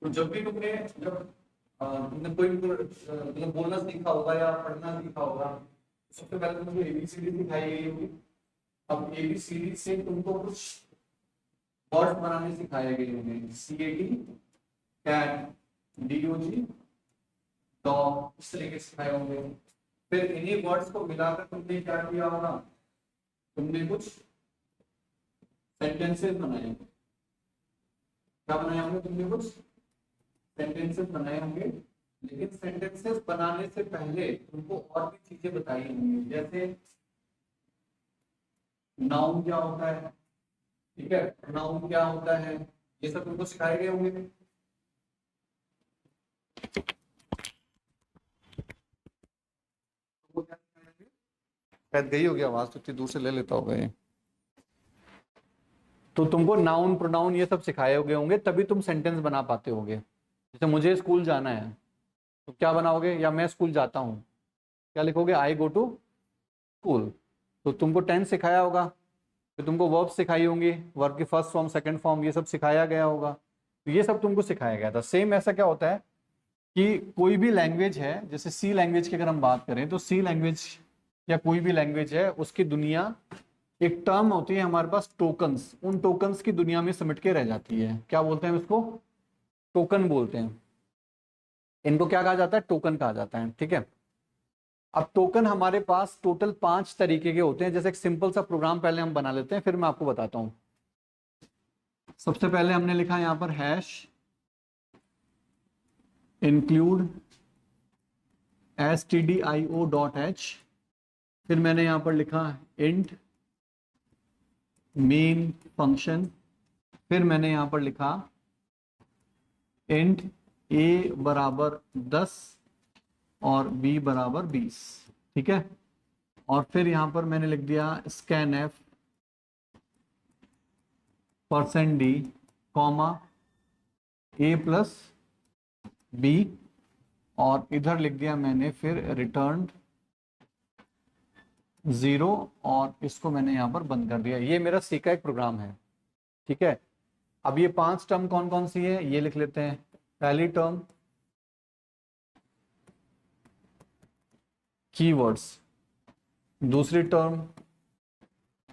तो जब भी तुमने कोई भी मतलब बोलना सीखा होगा या पढ़ना सीखा होगा, सबसे पहले तुमको एबीसीडी सिखाई गई होगी। अब एबीसीडी से तुमको कुछ वर्ड बनाने सिखाए गए होंगे, CAT, कैट, DOG, डॉग, इस तरीके से सिखाए होंगे। फिर इन्हीं वर्ड्स को मिलाकर तुमने क्या किया होगा, तुमने कुछ सेंटेंसेस बनाए होंगे। क्या बनाए होंगे तुमने? कुछ सेंटेंसेस बनाए होंगे। लेकिन सेंटेंसेस बनाने से पहले तुमको और भी चीजें बताई होंगी, जैसे नाउन क्या होता है, ठीक है, नाउन क्या होता है, ये सब तुमको सिखाए गए होंगे। शायद गई होगी आवाज, तो इतनी दूर से ले लेता होगा ये। तो तुमको नाउन प्रोनाउन ये सब सिखाए हुए होंगे, तभी तुम सेंटेंस बना पाते होगे। जैसे मुझे स्कूल जाना है, तो क्या बनाओगे? या मैं स्कूल जाता हूँ, क्या लिखोगे? आई गो टू स्कूल। तो तुमको टेंस सिखाया होगा, फिर तुमको वर्ब सिखाई होंगी, वर्ब की फर्स्ट फॉर्म, सेकंड फॉर्म, ये सब सिखाया गया होगा। तो ये सब तुमको सिखाया गया था। सेम ऐसा क्या होता है कि कोई भी लैंग्वेज है, जैसे सी लैंग्वेज की अगर हम बात करें, तो सी लैंग्वेज या कोई भी लैंग्वेज है, उसकी दुनिया, एक टर्म होती है हमारे पास टोकन्स, उन टोकन्स की दुनिया में सिमट के रह जाती है। क्या बोलते हैं इसको? टोकन बोलते हैं। इनको क्या कहा जाता है? टोकन कहा जाता है, ठीक है। अब टोकन हमारे पास टोटल 5 तरीके के होते हैं। जैसे एक सिंपल सा प्रोग्राम पहले हम बना लेते हैं, फिर मैं आपको बताता हूं। सबसे पहले हमने लिखा यहां पर हैश इंक्लूड stdio.h, फिर मैंने यहां पर लिखा इंट मेन फंक्शन, फिर मैंने यहां पर लिखा इंट a बराबर 10 और b बराबर 20, ठीक है। और फिर यहां पर मैंने लिख दिया scanf %d comma a plus b, और इधर लिख दिया मैंने फिर रिटर्न 0, और इसको मैंने यहां पर बंद कर दिया। ये मेरा सी का एक प्रोग्राम है, ठीक है। अब ये 5 टर्म कौन कौन सी है, ये लिख लेते हैं। पहली टर्म कीवर्ड्स, दूसरी टर्म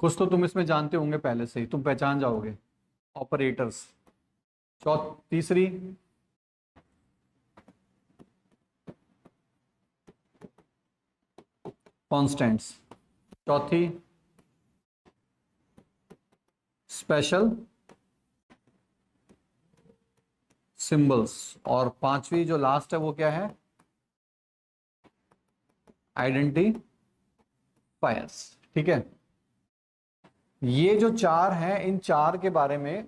कुछ तो तुम इसमें जानते होंगे पहले से ही, तुम पहचान जाओगे, ऑपरेटर्स। तीसरी कॉन्स्टेंट्स, चौथी स्पेशल सिंबल्स, और पांचवी जो लास्ट है वो क्या है? आइडेंटिफायर्स, ठीक है। ये जो 4 हैं, इन 4 के बारे में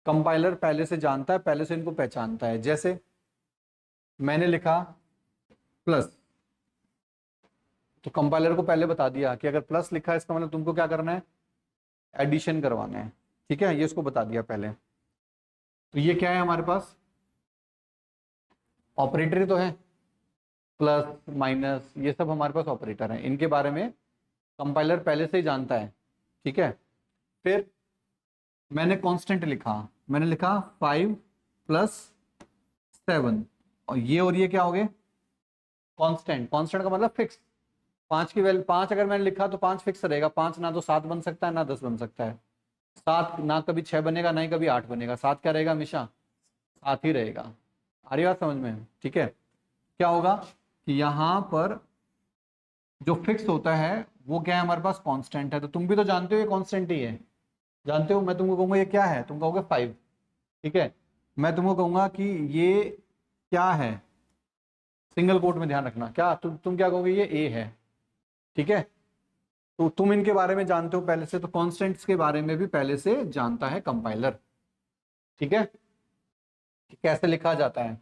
कंपाइलर पहले से जानता है, पहले से इनको पहचानता है। जैसे मैंने लिखा प्लस, तो कंपाइलर को पहले बता दिया कि अगर प्लस लिखा है इसका मतलब तुमको क्या करना है? एडिशन करवाना है, ठीक है। ये इसको बता दिया पहले। तो ये क्या है हमारे पास? ऑपरेटर ही तो है, प्लस माइनस, ये सब हमारे पास ऑपरेटर हैं। इनके बारे में कंपाइलर पहले से ही जानता है, ठीक है। फिर मैंने कांस्टेंट लिखा, मैंने लिखा 5 + 7, और ये क्या हो गए? कांस्टेंट। कांस्टेंट का मतलब फिक्स। 5 की वैल्यू 5 अगर मैंने लिखा तो 5 फिक्स रहेगा। 5 ना तो 7 बन सकता है, ना 10 बन सकता है। 7 ना कभी 6 बनेगा, ना ही कभी 8 बनेगा। 7 क्या रहेगा? हमेशा 7 ही रहेगा। आ रही बात समझ में? ठीक है। क्या होगा कि यहाँ पर जो फिक्स होता है वो क्या है हमारे पास? कांस्टेंट है। तो तुम भी तो जानते हो ये कांस्टेंट ही है, जानते हो। मैं तुमको कहूंगा ये क्या है, तुम कहोगे 5, ठीक है। मैं तुमको कहूंगा कि ये क्या है, सिंगल कोट में ध्यान रखना, क्या तुम क्या कहोगे? ये ए है, ठीक है। तो तुम इनके बारे में जानते हो पहले से, तो कांस्टेंट्स के बारे में भी पहले से जानता है कंपाइलर, ठीक है, कि कैसे लिखा जाता है।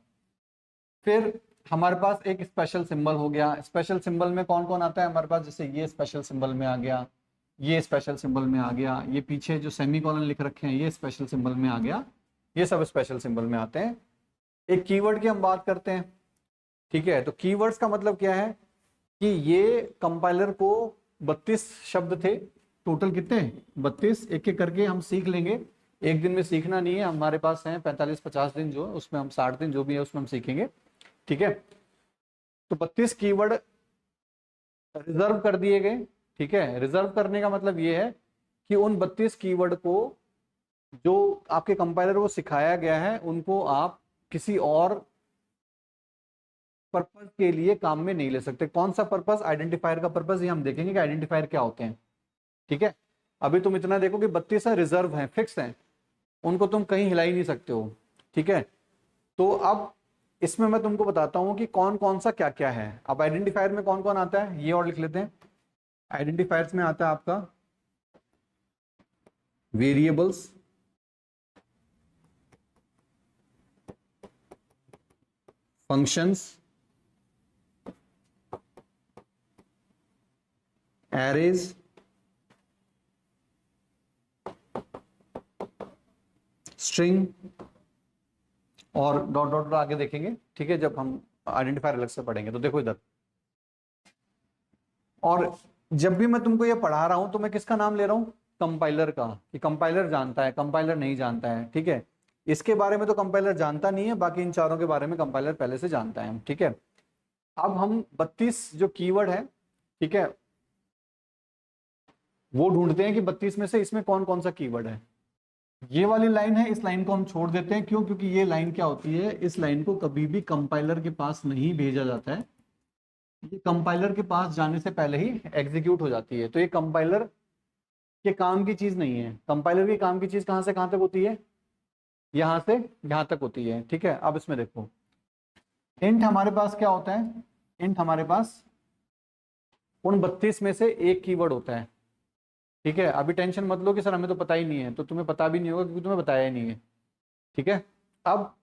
फिर हमारे पास एक स्पेशल सिंबल हो गया। स्पेशल सिंबल में कौन कौन आता है हमारे पास? जैसे ये स्पेशल सिंबल में आ गया, ये स्पेशल सिंबल में आ गया, ये पीछे जो सेमीकोलन लिख रखे हैं ये स्पेशल सिंबल में आ गया, ये सब स्पेशल सिंबल में आते हैं। एक कीवर्ड की हम बात करते हैं, ठीक है। तो कीवर्ड्स का मतलब क्या है कि ये कंपाइलर को 32 शब्द थे टोटल, कितने? 32, एक एक करके हम सीख लेंगे। एक दिन में सीखना नहीं है, हमारे पास है 45-50 दिन, जो उसमें हम 60 दिन जो भी है उसमें हम सीखेंगे, ठीक है। तो 32 कीवर्ड रिजर्व कर दिए गए, ठीक है। रिजर्व करने का मतलब ये है कि उन 32 कीवर्ड को जो आपके कंपाइलर को सिखाया गया है उनको आप किसी और पर्पस के लिए काम में नहीं ले सकते। कौन सा पर्पस? आइडेंटिफायर का पर्पस, ये हम देखेंगे कि आइडेंटिफायर क्या होते हैं, ठीक है। अभी तुम इतना देखो कि 32 है, रिजर्व है, फिक्स है, उनको तुम कहीं हिला ही नहीं सकते हो, ठीक है। तो अब इसमें मैं तुमको बताता हूं कि कौन कौन सा क्या क्या है। अब आइडेंटिफायर में कौन कौन आता है ये और लिख लेते हैं। आइडेंटिफायर्स में आता है आपका वेरिएबल्स, फंक्शंस, एरेज, स्ट्रिंग और डॉट डॉट आगे देखेंगे, ठीक है, जब हम आइडेंटिफायर अलग से पढ़ेंगे। तो देखो इधर, और जब भी मैं तुमको ये पढ़ा रहा हूं तो मैं किसका नाम ले रहा हूं? कंपाइलर का, कि कंपाइलर जानता है, कंपाइलर नहीं जानता है, ठीक है। इसके बारे में तो कंपाइलर जानता नहीं है, बाकी इन चारों के बारे में कंपाइलर पहले से जानता है, ठीक है। अब हम 32 जो कीवर्ड है, ठीक है, वो ढूंढते हैं कि 32 में से इसमें कौन कौन सा कीवर्ड है। ये वाली लाइन है, इस लाइन को हम छोड़ देते हैं। क्यों? क्योंकि ये लाइन क्या होती है, इस लाइन को कभी भी कंपाइलर के पास नहीं भेजा जाता है, ये कंपाइलर के पास जाने से पहले ही एग्जीक्यूट हो जाती है। तो ये कंपाइलर के काम की चीज नहीं है। कंपाइलर के काम की चीज कहां से कहां तक होती है? यहां से यहां तक होती है, ठीक है। अब इसमें देखो, इंट हमारे पास क्या होता है? इंट हमारे पास उन 32 में से एक कीवर्ड होता है, ठीक है। अभी टेंशन मत लो कि सर हमें तो पता ही नहीं है, तो तुम्हें पता भी नहीं होगा क्योंकि तुम्हें बताया ही नहीं है, ठीक है। अब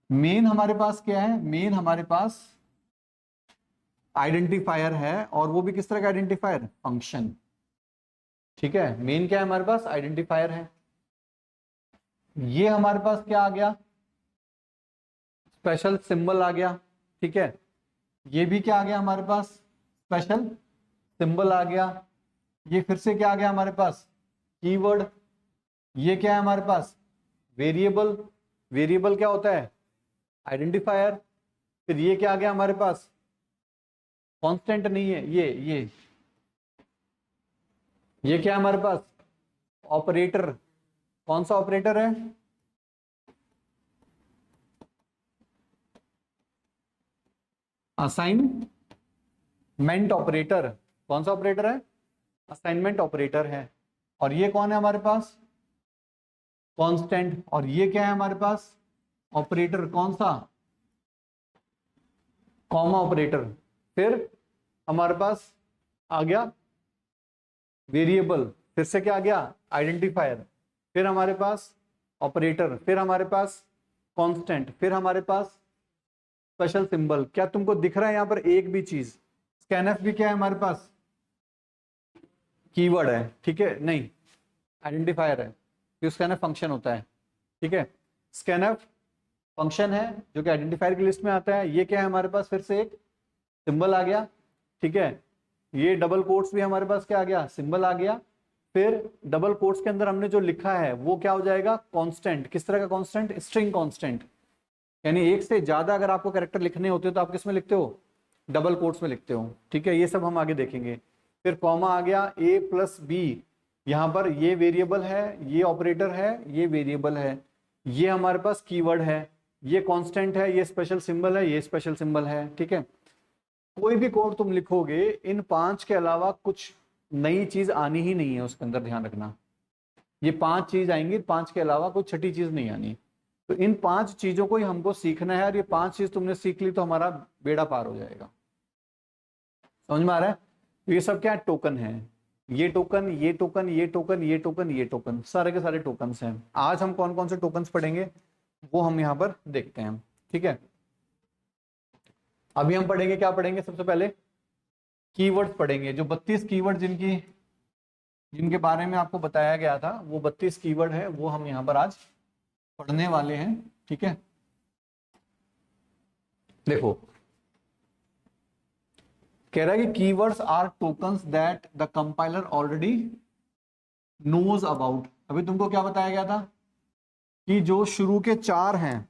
मेन हमारे पास क्या है? मेन हमारे पास आइडेंटिफायर है, और वो भी किस तरह का आइडेंटिफायर? फंक्शन, ठीक है। मेन क्या है हमारे पास? आइडेंटिफायर है। ये हमारे पास क्या आ गया? स्पेशल सिंबल आ गया, ठीक है। ये भी क्या आ गया हमारे पास? स्पेशल सिंबल आ गया। ये फिर से क्या आ गया हमारे पास? कीवर्ड। ये क्या है हमारे पास? वेरिएबल। वेरिएबल क्या होता है? आइडेंटिफायर। फिर ये क्या आ गया हमारे पास? कांस्टेंट नहीं है, ये क्या है हमारे पास? ऑपरेटर। कौन सा ऑपरेटर है? Assignment operator. कौन सा ऑपरेटर है? असाइनमेंट ऑपरेटर है। और ये कौन है हमारे पास? कांस्टेंट। और ये क्या है हमारे पास? ऑपरेटर। कौन सा? Comma operator. फिर हमारे पास आ गया वेरिएबल, फिर से क्या आ गया? आइडेंटिफायर। फिर हमारे पास ऑपरेटर, फिर हमारे पास कांस्टेंट, फिर हमारे पास स्पेशल सिंबल। क्या तुमको दिख रहा है यहाँ पर एक भी चीज? स्कैनफ भी क्या है हमारे पास? कीवर्ड है, ठीक है, नहीं आइडेंटिफायर है, कि स्कैनफ फंक्शन होता है, ठीक है। स्कैनफ फंक्शन है जो कि आइडेंटिफायर की लिस्ट में आता है। ये क्या है हमारे पास? फिर से एक सिंबल आ गया, ठीक है। ये डबल कोट्स भी हमारे पास क्या आ गया? सिंबल आ गया। फिर डबल कोट्स के अंदर हमने जो लिखा है वो क्या हो जाएगा? कांस्टेंट। किस तरह का कांस्टेंट? String constant. यानी एक से ज्यादा अगर आपको कैरेक्टर लिखने होते हो तो आप किस में लिखते हो? डबल कोट्स में लिखते हो, ठीक है। ये सब हम आगे देखेंगे। फिर कॉमा आ गया, a प्लस बी। यहाँ पर ये वेरिएबल है, ये ऑपरेटर है, ये वेरिएबल है, ये हमारे पास कीवर्ड है, ये कांस्टेंट है, ये स्पेशल सिंबल है, ये स्पेशल सिंबल है, ठीक है। कोई भी कोड तुम लिखोगे, इन 5 के अलावा कुछ नई चीज आनी ही नहीं है उसके अंदर, ध्यान रखना। ये 5 चीज आएंगी, 5 के अलावा कोई छठी चीज नहीं आनी। तो इन 5 चीजों को ही हमको सीखना है, और ये 5 चीज तुमने सीख ली तो हमारा बेड़ा पार हो जाएगा। समझ में आ रहा है? तो ये सब क्या है? टोकन है। ये टोकन, ये टोकन, ये टोकन, ये टोकन, ये टोकन, सारे के सारे टोकन्स हैं। आज हम कौन कौन से टोकन्स पढ़ेंगे वो हम यहाँ पर देखते हैं, ठीक है। अभी हम पढ़ेंगे, क्या पढ़ेंगे? सबसे पहले कीवर्ड्स पढ़ेंगे। जो 32 कीवर्ड जिनके बारे में आपको बताया गया था, वो 32 कीवर्ड है, वो हम यहाँ पर आज पढ़ने वाले हैं, ठीक है। देखो, कह रहा है कि keywords are tokens that the compiler already knows about. अभी तुमको क्या बताया गया था कि जो शुरू के 4 हैं,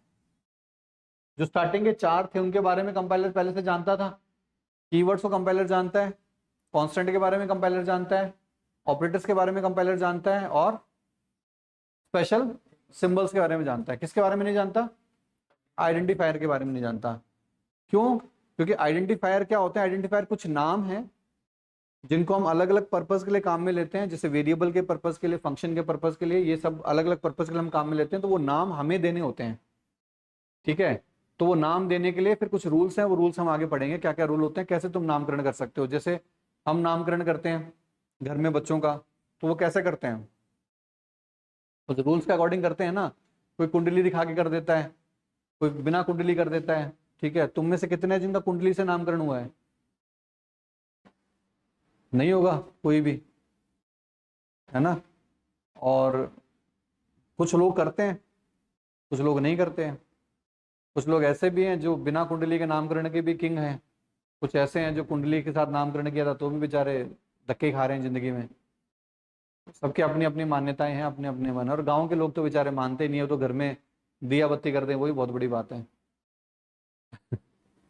जो स्टार्टिंग के 4 थे, उनके बारे में कंपाइलर पहले से जानता था। कीवर्ड्स को कंपाइलर जानता है, कांस्टेंट के बारे में कंपाइलर जानता है, ऑपरेटर्स के बारे में कंपाइलर जानता है, और स्पेशल सिंबल्स के बारे में जानता है। किसके बारे में नहीं जानता? आइडेंटिफायर के बारे में नहीं जानता। क्यों? क्योंकि आइडेंटिफायर क्या होता है? आइडेंटिफायर कुछ नाम है जिनको हम अलग अलग पर्पस के लिए काम में लेते हैं, जैसे वेरिएबल के पर्पस के लिए, फंक्शन के पर्पस के लिए, ये सब अलग अलग पर्पस के लिए हम काम में लेते हैं। तो वो नाम हमें देने होते हैं, ठीक है। तो वो नाम देने के लिए फिर कुछ रूल्स हैं, वो रूल्स हम आगे पढ़ेंगे क्या क्या रूल होते हैं, कैसे तुम नामकरण कर सकते हो। जैसे हम नामकरण करते हैं घर में बच्चों का, तो वो कैसे करते हैं? तो रूल्स के अकॉर्डिंग करते हैं ना। कोई कुंडली दिखा के कर देता है, कोई बिना कुंडली कर देता है, ठीक है। तुम में से कितने हैं जिनका कुंडली से नामकरण हुआ है? नहीं होगा कोई भी, है ना। और कुछ लोग करते हैं, कुछ लोग नहीं करते हैं। कुछ लोग ऐसे भी हैं जो बिना कुंडली के नामकरण के भी किंग हैं, कुछ ऐसे हैं जो कुंडली के साथ नामकरण किया था तो भी बेचारे धक्के खा रहे हैं जिंदगी में। सबकी अपनी अपनी मान्यताएं हैं, अपने अपने मन। और गांव के लोग तो बेचारे मानते नहीं है, तो घर में दिया बत्ती कर दें, वही बहुत बड़ी बात है।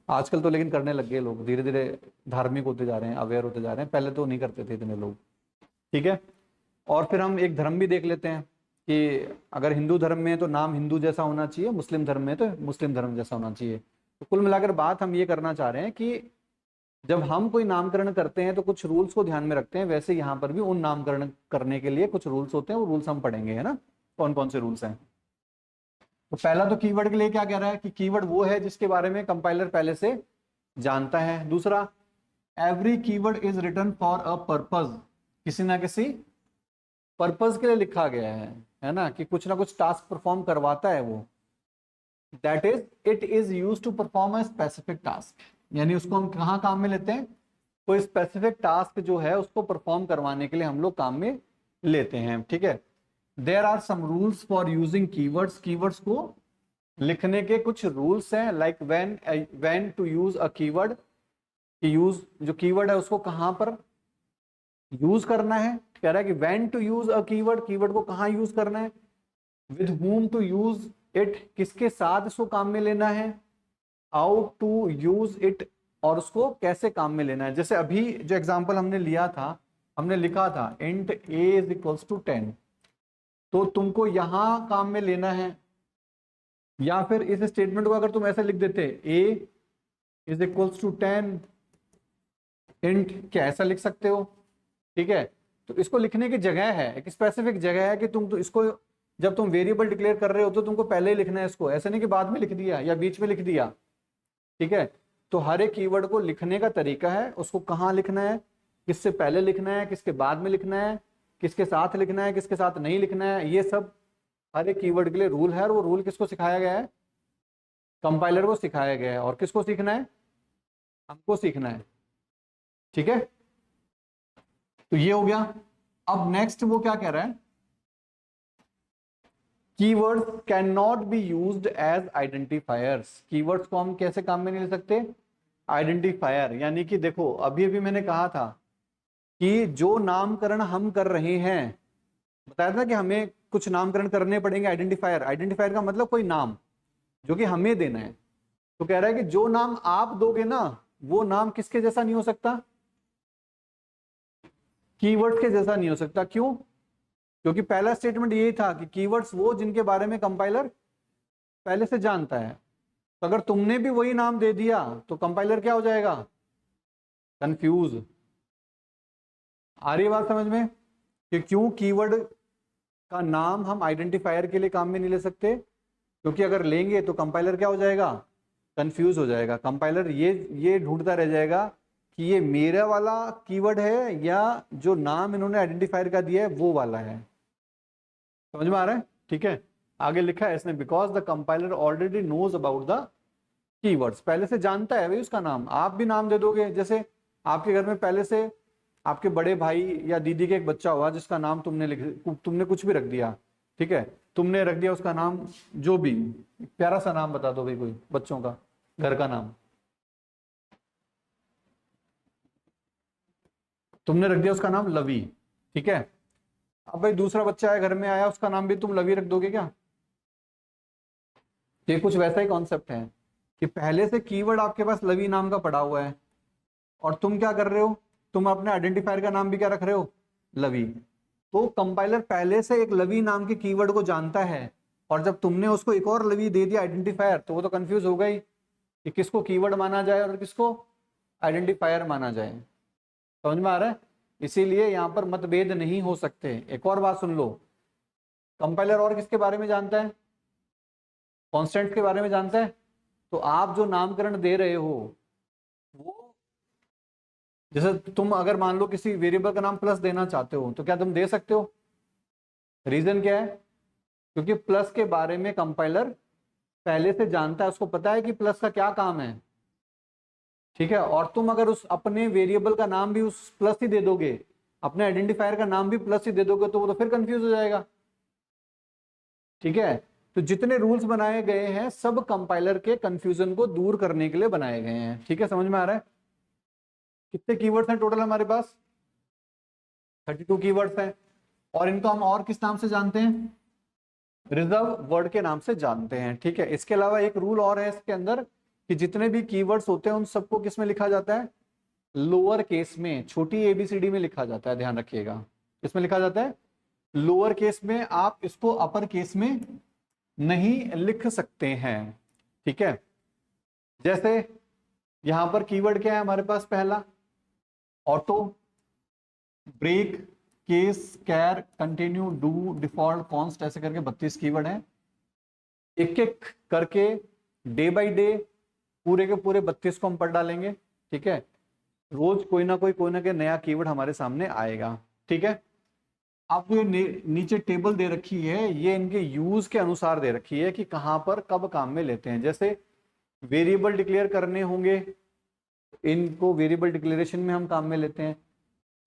आजकल तो लेकिन करने लग गए लोग, धीरे धीरे धार्मिक होते जा रहे हैं, अवेयर होते जा रहे हैं। पहले तो नहीं करते थे इतने लोग, ठीक है। और फिर हम एक धर्म भी देख लेते हैं कि अगर हिंदू धर्म में है तो नाम हिंदू जैसा होना चाहिए, मुस्लिम धर्म में तो मुस्लिम धर्म जैसा होना चाहिए। तो कुल मिलाकर बात हम ये करना चाह रहे हैं कि जब हम कोई नामकरण करते हैं तो कुछ रूल्स को ध्यान में रखते हैं। वैसे यहाँ पर भी उन नामकरण करने के लिए कुछ रूल्स होते हैं, वो रूल्स हम पढ़ेंगे, है ना। कौन कौन से रूल्स हैं? तो पहला तो कीवर्ड के लिए क्या कह रहा है कि कीवर्ड वो है जिसके बारे में कंपाइलर पहले से जानता है। दूसरा, every keyword is written for a purpose, किसी ना किसी पर्पज के लिए लिखा गया है ना, कि कुछ ना कुछ टास्क परफॉर्म करवाता है वो। That is it is use to perform a specific task, यानी उसको हम कहाँ काम में लेते हैं? कोई स्पेसिफिक टास्क जो है उसको परफॉर्म करवाने के लिए हम लोग काम में लेते हैं, ठीक है। There are some rules for using keywords, keywords को लिखने के कुछ रूल्स हैं। Like when to use a keyword, कि यूज जो कीवर्ड है उसको कहां पर यूज करना है। कह रहा है कि when to use a keyword, keyword को कहां यूज करना है। With whom to use it, किसके साथ इसको काम में लेना है। हाउ टू यूज इट, और उसको कैसे काम में लेना है। जैसे अभी जो एग्जांपल हमने लिया था, हमने लिखा था int a is equals to 10, तो तुमको यहां काम में लेना है। या फिर इस स्टेटमेंट को अगर तुम ऐसे लिख देते a is equals to 10 int, क्या ऐसा लिख सकते हो, ठीक है। तो इसको लिखने की जगह है, एक स्पेसिफिक जगह है कि तुम तो इसको जब तुम वेरिएबल डिक्लेयर कर रहे हो तो तुमको पहले ही लिखना है इसको, ऐसे नहीं कि बाद में लिख दिया या बीच में लिख दिया, ठीक है। तो हर एक कीवर्ड को लिखने का तरीका है, उसको कहाँ लिखना है, किससे पहले लिखना है, किसके बाद में लिखना है, किसके साथ लिखना है, किसके साथ नहीं लिखना है, ये सब हर एक कीवर्ड के लिए रूल है। और वो रूल किसको सिखाया गया है? कंपाइलर को सिखाया गया है। और किसको सीखना है? हमको सीखना है, ठीक है। तो ये हो गया। अब नेक्स्ट वो क्या कह रहा है, keywords can not be used as identifiers. Keywords को हम कैसे काम में नहीं ले सकते? आइडेंटिफायर। यानी कि देखो, अभी अभी मैंने कहा था कि जो नामकरण हम कर रहे हैं, बताया था कि हमें कुछ नामकरण करने पड़ेंगे आइडेंटिफायर। आइडेंटिफायर का मतलब कोई नाम जो कि हमें देना है। तो कह रहा है कि जो नाम आप दोगे ना, वो नाम किसके जैसा नहीं हो सकता? कीवर्ड के जैसा नहीं हो सकता। क्यों? क्योंकि पहला स्टेटमेंट यही था कि कीवर्ड्स वो जिनके बारे में कंपाइलर पहले से जानता है। तो अगर तुमने भी वही नाम दे दिया तो कंपाइलर क्या हो जाएगा? कंफ्यूज। आ रही है बात समझ में कि क्यों कीवर्ड का नाम हम आइडेंटिफायर के लिए काम में नहीं ले सकते? क्योंकि अगर लेंगे तो कंपाइलर क्या हो जाएगा? कंफ्यूज हो जाएगा। कंपाइलर ये ढूंढता रह जाएगा कि ये मेरा वाला कीवर्ड है या जो नाम इन्होंने आइडेंटिफायर का दिया है वो वाला है। समझ में आ रहा है? ठीक है। आगे लिखा है इसने, because the compiler already knows about the keywords, पहले से जानता है भाई उसका नाम। आप भी नाम दे दोगे, जैसे आपके घर में पहले से आपके बड़े भाई या दीदी के एक बच्चा हुआ जिसका नाम तुमने कुछ भी रख दिया, ठीक है। तुमने रख दिया उसका नाम जो भी, प्यारा सा नाम बता दो भाई कोई बच्चों का, घर का नाम। तुमने रख दिया उसका नाम लवी, ठीक है। अब भाई दूसरा बच्चा है घर में आया, उसका नाम भी तुम लवी रख दोगे क्या? ये कुछ वैसा ही कॉन्सेप्ट है कि पहले से कीवर्ड आपके पास लवी नाम का पड़ा हुआ है और तुम क्या कर रहे हो, तुम अपने आइडेंटिफायर का नाम भी क्या रख रहे हो, लवी। तो कंपाइलर पहले से एक लवी नाम के कीवर्ड को जानता है और जब तुमने उसको एक और लवी दे दिया आइडेंटिफायर, तो वो तो कंफ्यूज होगा ही कि किसको कीवर्ड माना जाए और किसको आइडेंटिफायर माना जाए। समझ में आ रहा है? इसीलिए यहाँ पर मतभेद नहीं हो सकते। एक और बात सुन लो, कंपाइलर और किसके बारे में जानता है, कॉन्स्टेंट के बारे में जानता है। तो आप जो नामकरण दे रहे हो वो, जैसे तुम अगर मान लो किसी वेरिएबल का नाम प्लस देना चाहते हो तो क्या तुम दे सकते हो? रीजन क्या है? क्योंकि प्लस के बारे में कंपाइलर पहले से जानता है, उसको पता है कि प्लस का क्या काम है। ठीक है, और तुम अगर उस अपने वेरिएबल का नाम भी उस प्लस ही दे दोगे, अपने आइडेंटिफायर का नाम भी प्लस ही दे दोगे, तो वो तो फिर कंफ्यूज हो जाएगा। ठीक है, तो जितने रूल्स बनाए गए हैं सब कंपाइलर के कंफ्यूजन को दूर करने के लिए बनाए गए हैं। ठीक है, समझ में आ रहा है? कितने कीवर्ड्स हैं टोटल हमारे पास? 32 कीवर्ड्स हैं। और इनको हम और किस नाम से जानते हैं? रिजर्व वर्ड के नाम से जानते हैं। ठीक है, इसके अलावा एक रूल और है इसके अंदर कि जितने भी कीवर्ड्स होते हैं उन सबको किस में लिखा जाता है? लोअर केस में, छोटी एबीसीडी में लिखा जाता है। ध्यान रखिएगा, इसमें लिखा जाता है लोअर केस में, आप इसको अपर केस में नहीं लिख सकते हैं। ठीक है, जैसे यहां पर कीवर्ड क्या है हमारे पास? पहला auto, break, case, char, continue, do, default, const, ऐसे करके 32 कीवर्ड हैं। एक एक करके डे बाय डे पूरे के पूरे 32 को हम पढ़ डालेंगे। ठीक है, रोज कोई ना कोई नया कीवर्ड हमारे सामने आएगा। ठीक है, आपको ये नीचे टेबल दे रखी है, ये इनके यूज के अनुसार दे रखी है कि कहां पर कब काम में लेते हैं। जैसे वेरिएबल डिक्लेयर करने होंगे, इनको वेरिएबल डिक्लेरेशन में हम काम में लेते हैं।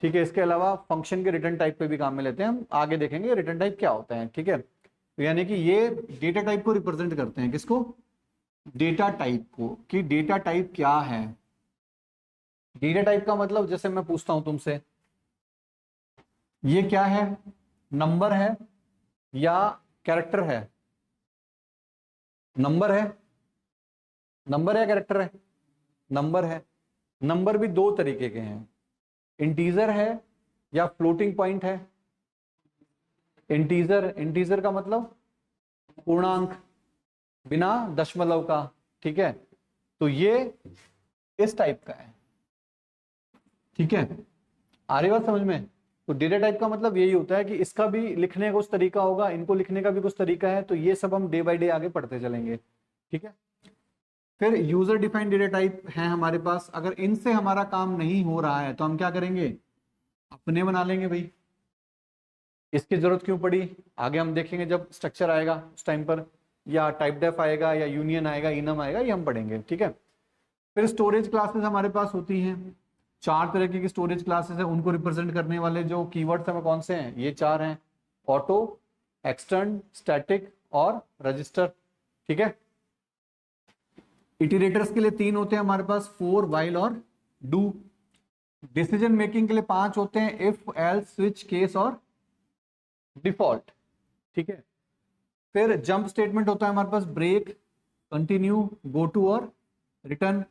ठीक है, इसके अलावा फंक्शन के रिटर्न टाइप पे भी काम में लेते हैं। हम आगे देखेंगे रिटर्न टाइप क्या होता है। ठीक है, तो यानी कि ये डेटा टाइप को रिप्रेजेंट करते हैं। किसको? डेटा टाइप को, कि डेटा टाइप क्या है। डेटा टाइप का मतलब, जैसे मैं पूछता हूं तुमसे, ये क्या है? नंबर है या कैरेक्टर है? नंबर है, नंबर है, कैरेक्टर है, नंबर है। नंबर भी दो तरीके के हैं, इंटीजर है या फ्लोटिंग पॉइंट है। इंटीजर, इंटीजर का मतलब पूर्णांक बिना दशमलव का। ठीक है, तो ये इस टाइप का है। ठीक है, आ रही बात समझ में? तो डेटा टाइप का मतलब यही होता है कि इसका भी लिखने का कुछ तरीका होगा, इनको लिखने का भी कुछ तरीका है। तो ये सब हम डे बाय डे आगे पढ़ते चलेंगे। ठीक है, फिर यूजर डिफाइंड डेटा टाइप है हमारे पास। अगर इनसे हमारा काम नहीं हो रहा है तो हम क्या करेंगे? अपने बना लेंगे भाई। इसकी जरूरत क्यों पड़ी आगे हम देखेंगे, जब स्ट्रक्चर आएगा उस टाइम पर, या टाइप डेफ आएगा या यूनियन आएगा, इनम आएगा, ये हम पढ़ेंगे। ठीक है, फिर स्टोरेज क्लासेस हमारे पास होती हैं। 4 तरह की स्टोरेज क्लासेस है, उनको रिप्रेजेंट करने वाले जो कीवर्ड्स हैं वो कौन से हैं? ये 4 हैं, ऑटो, एक्सटर्न, स्टैटिक और रजिस्टर। ठीक है, इटरेटर्स के लिए 3 होते हैं हमारे पास, फॉर, व्हाइल और डू। डिसीजन मेकिंग के लिए 5 होते हैं, इफ, एल्स, स्विच, केस और डिफॉल्ट। ठीक है, फिर जंप स्टेटमेंट होता है हमारे पास, ब्रेक, कंटिन्यू, गो टू और रिटर्न।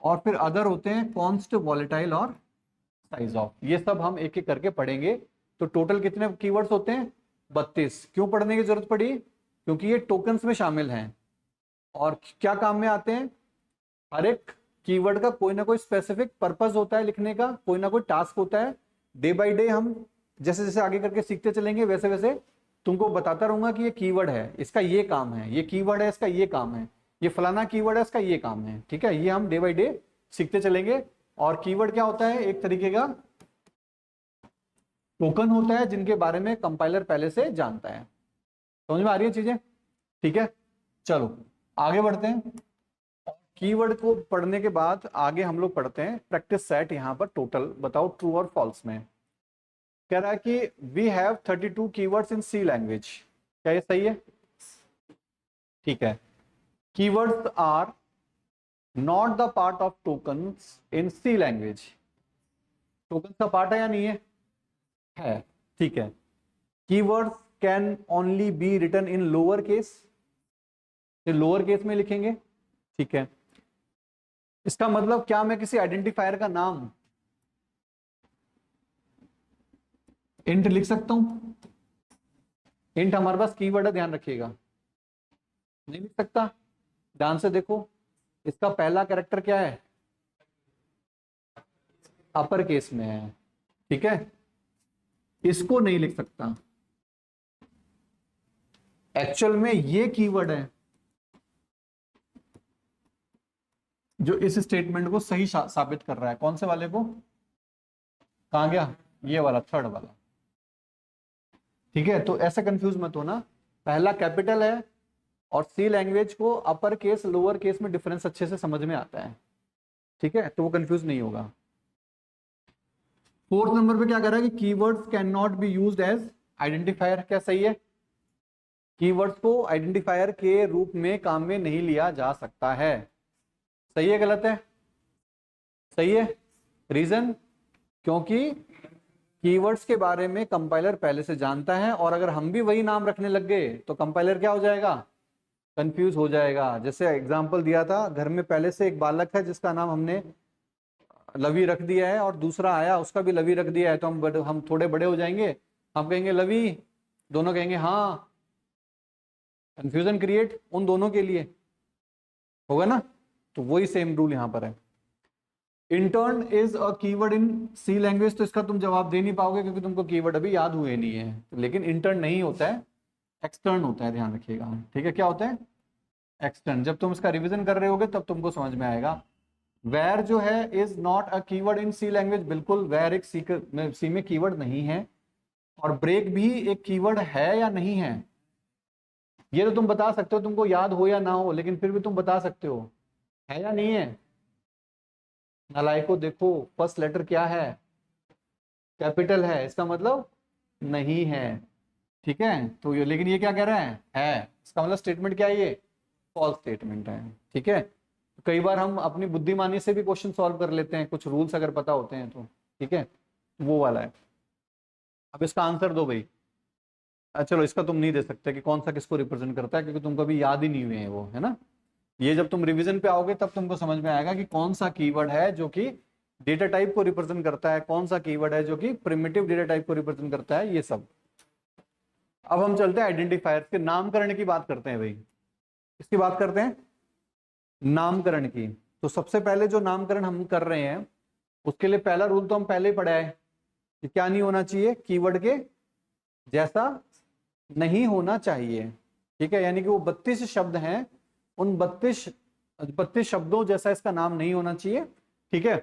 और फिर अदर होते हैं, कॉन्स्ट, वॉलेटाइल और साइज ऑफ। ये सब हम एक एक करके पढ़ेंगे। तो टोटल कितने कीवर्ड्स होते हैं? 32। क्यों पढ़ने की जरूरत पड़ी? क्योंकि ये टोकन्स में शामिल हैं और क्या काम में आते हैं। हर एक कीवर्ड का कोई ना कोई स्पेसिफिक पर्पस होता है लिखने का, कोई ना कोई टास्क होता है। डे बाय डे हम जैसे जैसे आगे करके सीखते चलेंगे वैसे वैसे तुमको बताता रहूंगा कि ये कीवर्ड है, इसका ये काम है, ये कीवर्ड है, इसका ये काम है, ये फलाना कीवर्ड है, इसका ये काम है। ठीक है, ये हम डे बाय डे सीखते चलेंगे। और कीवर्ड क्या होता है? एक तरीके का टोकन होता है जिनके बारे में कंपाइलर पहले से जानता है। समझ में आ रही है चीजें? ठीक है, चलो आगे बढ़ते हैं। कीवर्ड को पढ़ने के बाद आगे हम लोग पढ़ते हैं प्रैक्टिस सेट। यहां पर टोटल बताओ ट्रू और फॉल्स में। कह रहा है कि we have 32 keywords in C language. क्या ये सही है? ठीक है, keywords are not the part of tokens in C language. Token का पार्ट है या नहीं है? है। ठीक है, keywords can only be written in lower case, lower case में लिखेंगे, ठीक है। इसका मतलब क्या मैं किसी आइडेंटिफायर का नाम इंट लिख सकता हूं? इंट हमारे पास कीवर्ड है, ध्यान रखिएगा, नहीं लिख सकता। ध्यान से देखो, इसका पहला कैरेक्टर क्या है, अपर केस में है, ठीक है, इसको नहीं लिख सकता। एक्चुअल में ये कीवर्ड है जो इस स्टेटमेंट को सही साबित कर रहा है। कौन से वाले को, कहां गया, ये वाला, थर्ड वाला, ठीक है। तो ऐसे कंफ्यूज मत होना, पहला कैपिटल है और सी लैंग्वेज को अपर केस लोअर केस में डिफरेंस अच्छे से समझ में आता है, ठीक है, तो वो कंफ्यूज नहीं होगा। फोर्थ नंबर पे क्या कर रहा है कि keywords can not be used as identifier, क्या सही है? कीवर्ड्स को आइडेंटिफायर के रूप में काम में नहीं लिया जा सकता है। सही है, गलत है? सही है। रीजन, क्योंकि कीवर्ड्स के बारे में कंपाइलर पहले से जानता है, और अगर हम भी वही नाम रखने लग गए तो कंपाइलर क्या हो जाएगा, कंफ्यूज हो जाएगा। जैसे एग्जांपल दिया था, घर में पहले से एक बालक है जिसका नाम हमने लवी रख दिया है, और दूसरा आया उसका भी लवी रख दिया है, तो हम थोड़े बड़े हो जाएंगे, हम कहेंगे लवी, दोनों कहेंगे हाँ, कंफ्यूजन क्रिएट उन दोनों के लिए होगा ना। तो वही सेम रूल यहां पर है। Intern is a keyword in C language, तो इसका तुम जवाब दे नहीं पाओगे क्योंकि तुमको कीवर्ड अभी याद हुए नहीं है। लेकिन इंटर्न नहीं होता है, एक्सटर्न होता है, ध्यान रखिएगा, ठीक है। क्या होता है, एक्सटर्न। जब तुम इसका रिवीजन कर रहे होगे तब तुमको समझ में आएगा। वेर जो है is not a keyword in C language, बिल्कुल वेर एक सी में कीवर्ड नहीं है। और ब्रेक भी एक कीवर्ड है या नहीं है, ये तो तुम बता सकते हो, तुमको याद हो या ना हो, लेकिन फिर भी तुम बता सकते हो है या नहीं है। नालायको देखो, फर्स्ट लेटर क्या है, कैपिटल है, इसका मतलब नहीं है, ठीक है। तो ये, लेकिन ये क्या कह रहा है, इसका मतलब स्टेटमेंट क्या है, ये फॉल्स स्टेटमेंट है, ठीक है। कई बार हम अपनी बुद्धिमानी से भी क्वेश्चन सॉल्व कर लेते हैं, कुछ रूल्स अगर पता होते हैं तो, ठीक है, वो वाला है। अब इसका आंसर दो भाई। चलो, इसका तुम नहीं दे सकते कि कौन सा किसको रिप्रेजेंट करता है, क्योंकि तुमको अभी याद ही नहीं हुए हैं वो, है ना। ये जब तुम रिवीजन पे आओगे तब तुमको समझ में आएगा कि कौन सा कीवर्ड है जो कि डेटा टाइप को रिप्रेजेंट करता है, कौन सा कीवर्ड है जो कि प्रिमिटिव डेटा टाइप को रिप्रेजेंट करता है, ये सब। अब हम चलते हैं आइडेंटिफायर्स के नामकरण की बात करते हैं भाई। इसकी बात करते हैं नामकरण की। तो सबसे पहले जो नामकरण हम कर रहे हैं उसके लिए पहला रूल तो हम पहले ही पढ़ा है कि क्या नहीं होना चाहिए, कीवर्ड के जैसा नहीं होना चाहिए, ठीक है। यानी कि वो 32 शब्द हैं, उन 32 शब्दों जैसा इसका नाम नहीं होना चाहिए, ठीक है।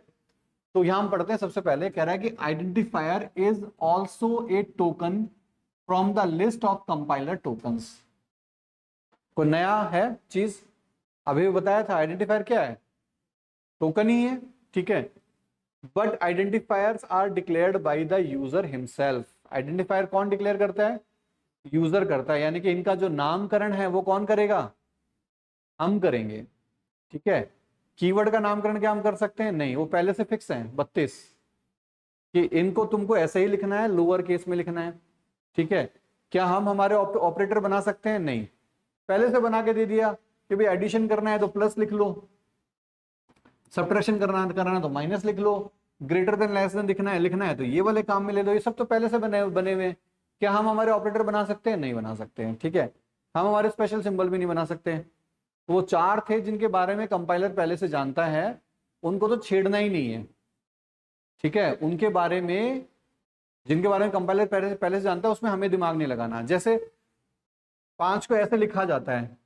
तो यहां हम पढ़ते हैं, सबसे पहले कह रहा है कि identifier is also A token from the list of compiler tokens. कोई नया है चीज, अभी भी बताया था, आइडेंटिफायर क्या है, टोकन ही है, ठीक है। But identifiers are declared by the user himself. Identifier कौन डिक्लेयर करता है, यूजर करता है, यानी कि इनका जो नामकरण है वो कौन करेगा, हम करेंगे, ठीक है। कीवर्ड का नामकरण क्या हम कर सकते हैं, नहीं, वो पहले से फिक्स है 32 कि इनको तुमको ऐसे ही लिखना है, लोअर केस में लिखना है, ठीक है। क्या हम हमारे ऑपरेटर बना सकते हैं, नहीं, पहले से बना के दे दिया कि भाई एडिशन करना है तो प्लस लिख लो, सब्ट्रैक्शन करना तो माइनस लिख लो, ग्रेटर देन लेस देन लिखना है तो ये वाले काम में ले लो, ये सब तो पहले से बने हुए हैं। क्या हम हमारे ऑपरेटर बना सकते हैं, नहीं बना सकते हैं, ठीक है। हम हमारे स्पेशल सिंबल भी नहीं बना सकते हैं। वो 4 थे जिनके बारे में कंपाइलर पहले से जानता है, उनको तो छेड़ना ही नहीं है, ठीक है। उनके बारे में, जिनके बारे में कंपाइलर पहले से जानता है, उसमें हमें दिमाग नहीं लगाना। जैसे 5 को ऐसे लिखा जाता है,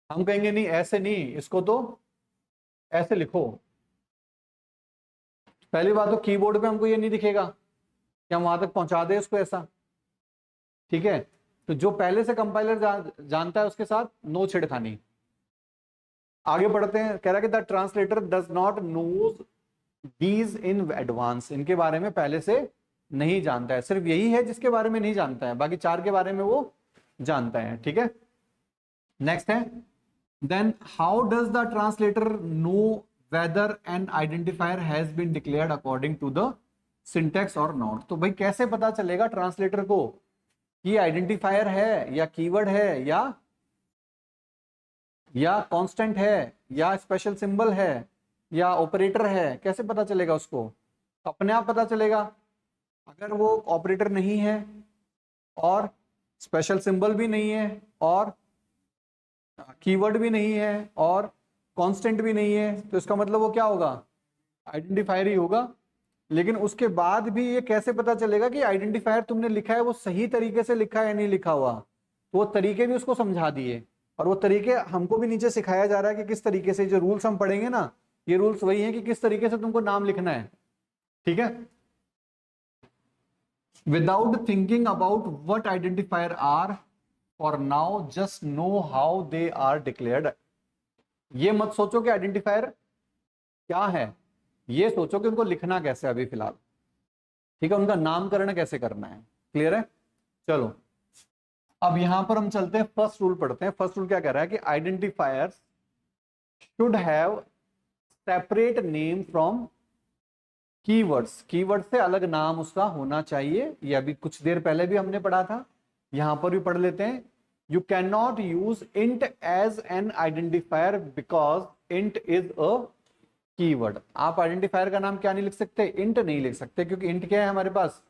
हम कहेंगे नहीं ऐसे नहीं, इसको तो ऐसे लिखो। पहली बात तो कीबोर्ड पे हमको ये नहीं दिखेगा कि हम वहां तक पहुंचा दे उसको ऐसा, ठीक है। तो जो पहले से कंपाइलर जानता है उसके साथ नो छेड़खानी। आगे बढ़ते हैं, कह रहा है कि the translator does not knows these in advance. इनके बारे में पहले से नहीं जानता है, सिर्फ यही है जिसके बारे में नहीं जानता है, बाकी 4 के बारे में वो जानता है, ठीक है। नेक्स्ट है, then how does the translator know whether an identifier has been declared according to the syntax or not. तो भाई कैसे पता चलेगा ट्रांसलेटर को कि आइडेंटिफायर है या कीवर्ड है या कांस्टेंट है या स्पेशल सिंबल है या ऑपरेटर है, कैसे पता चलेगा उसको? अपने आप पता चलेगा। अगर वो ऑपरेटर नहीं है और स्पेशल सिंबल भी नहीं है और कीवर्ड भी नहीं है और कांस्टेंट भी नहीं है, तो इसका मतलब वो क्या होगा? आइडेंटिफायर ही होगा। लेकिन उसके बाद भी ये कैसे पता चलेगा कि आइडेंटिफायर तुमने लिखा है वो सही तरीके से लिखा है या नहीं लिखा हुआ? तो वो तरीके भी उसको समझा दिए, और वो तरीके हमको भी नीचे सिखाया जा रहा है कि किस तरीके से, जो रूल्स हम पढ़ेंगे ना, ये रूल्स वही हैं कि किस तरीके से तुमको नाम लिखना है। ठीक है। Without thinking about what identifier are, for now just know how they are declared. ये मत सोचो कि आइडेंटिफायर क्या है, ये सोचो कि उनको लिखना कैसे है अभी फिलहाल। ठीक है, उनका नामकरण कैसे करना है। क्लियर है? चलो अब यहां पर हम चलते हैं, फर्स्ट रूल पढ़ते हैं। फर्स्ट रूल क्या कह रहा है कि identifiers should have separate name from keywords. Keyword से अलग नाम उसका होना चाहिए। ये अभी कुछ देर पहले भी हमने पढ़ा था, यहां पर भी पढ़ लेते हैं। You can not use int as an identifier because int is a keyword. आप आइडेंटिफायर का नाम क्या नहीं लिख सकते? इंट नहीं लिख सकते, क्योंकि इंट क्या है हमारे पास?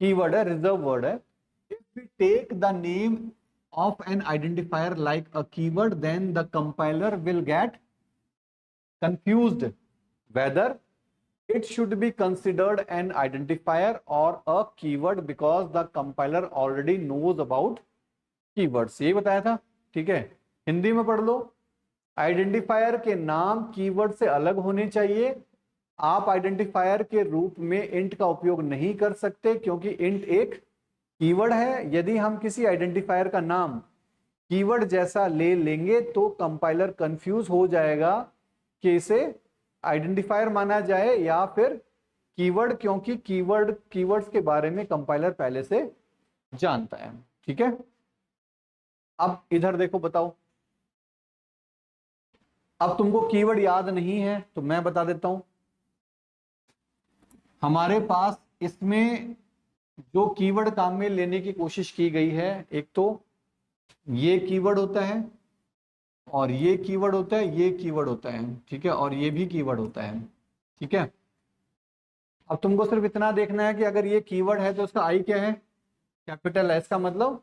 कीवर्ड है, रिजर्व वर्ड है। If we take the name of an identifier like a keyword, then the compiler will get confused whether it should be considered an identifier or a keyword because the compiler already knows about keywords। यही बताया था। ठीक है, हिंदी में पढ़ लो। Identifier के नाम keyword से अलग होने चाहिए। आप आइडेंटिफायर के रूप में इंट का उपयोग नहीं कर सकते, क्योंकि इंट एक कीवर्ड है। यदि हम किसी आइडेंटिफायर का नाम कीवर्ड जैसा ले लेंगे तो कंपाइलर कंफ्यूज हो जाएगा कि इसे आइडेंटिफायर माना जाए या फिर कीवर्ड, क्योंकि कीवर्ड्स के बारे में कंपाइलर पहले से जानता है। ठीक है, अब इधर देखो, बताओ। अब तुमको कीवर्ड याद नहीं है तो मैं बता देता हूं। हमारे पास इसमें जो कीवर्ड काम में लेने की कोशिश की गई है, एक तो ये कीवर्ड होता है और ये कीवर्ड होता है, ये कीवर्ड होता है। ठीक है, और ये भी कीवर्ड होता है। ठीक है, अब तुमको सिर्फ इतना देखना है कि अगर ये कीवर्ड है तो उसका आई क्या है? Capital S. का मतलब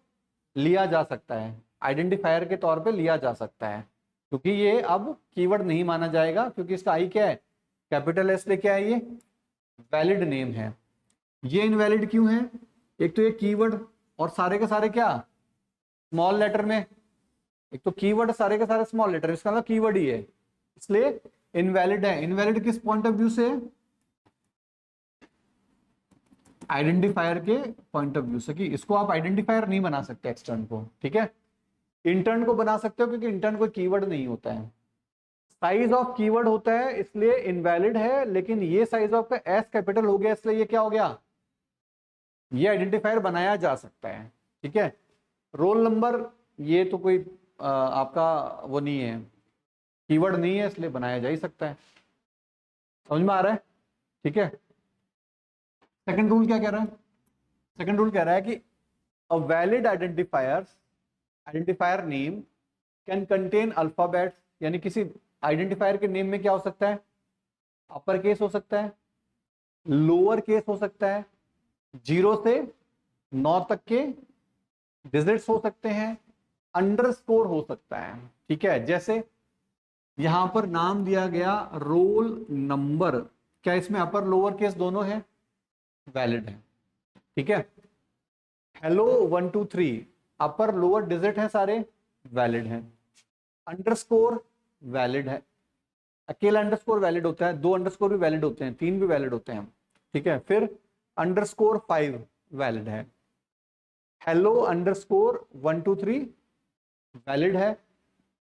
लिया जा सकता है, आइडेंटिफायर के तौर पे लिया जा सकता है, क्योंकि ये अब कीवर्ड नहीं माना जाएगा, क्योंकि इसका आई क्या है? कैपिटल एस लेके आए। ये वैलिड नेम है। ये इनवैलिड क्यों है? एक तो ये कीवर्ड और सारे के सारे क्या स्मॉल लेटर में। एक तो कीवर्ड सारे के सारे स्मॉल लेटर, इसका मतलब कीवर्ड ही है, इसलिए इनवैलिड है। इनवैलिड किस पॉइंट ऑफ व्यू से? आइडेंटिफायर के पॉइंट ऑफ व्यू से, कि इसको आप आइडेंटिफायर नहीं बना सकते एक्सटर्न को। ठीक है, इंटर्न को बना सकते हो, क्योंकि इंटर्न कोई कीवर्ड नहीं होता है, साइज ऑफ कीवर्ड होता है, इसलिए इनवैलिड है। लेकिन ये साइज ऑफ का एस कैपिटल हो गया, इसलिए ये क्या हो गया? ये आइडेंटिफायर बनाया जा सकता है। ठीक है, रोल नंबर ये तो कोई आपका वो नहीं है, कीवर्ड नहीं है, इसलिए बनाया जा ही सकता है। समझ में आ रहा है? ठीक है, सेकंड रूल क्या कह रहा है? सेकंड रूल कह रहा है कि a valid identifier name can contain alphabets, यानी किसी आइडेंटिफायर के नेम में क्या हो सकता है? अपर केस हो सकता है, लोअर केस हो सकता है, 0 से 9 तक के डिजिट्स हो सकते हैं, अंडरस्कोर हो सकता है। ठीक है, जैसे यहां पर नाम दिया गया रोल नंबर, क्या इसमें अपर लोअर केस दोनों है? वैलिड है। ठीक है, हेलो 1 2 3 अपर लोअर डिजिट है सारे, वैलिड है। अंडरस्कोर वैलिड है, अकेला अंडरस्कोर वैलिड होता है, 2 अंडरस्कोर भी वैलिड होते हैं, 3 भी वैलिड होते हैं। ठीक है, फिर अंडरस्कोर 5 वैलिड है, हेलो अंडरस्कोर 1 2 3 वैलिड है।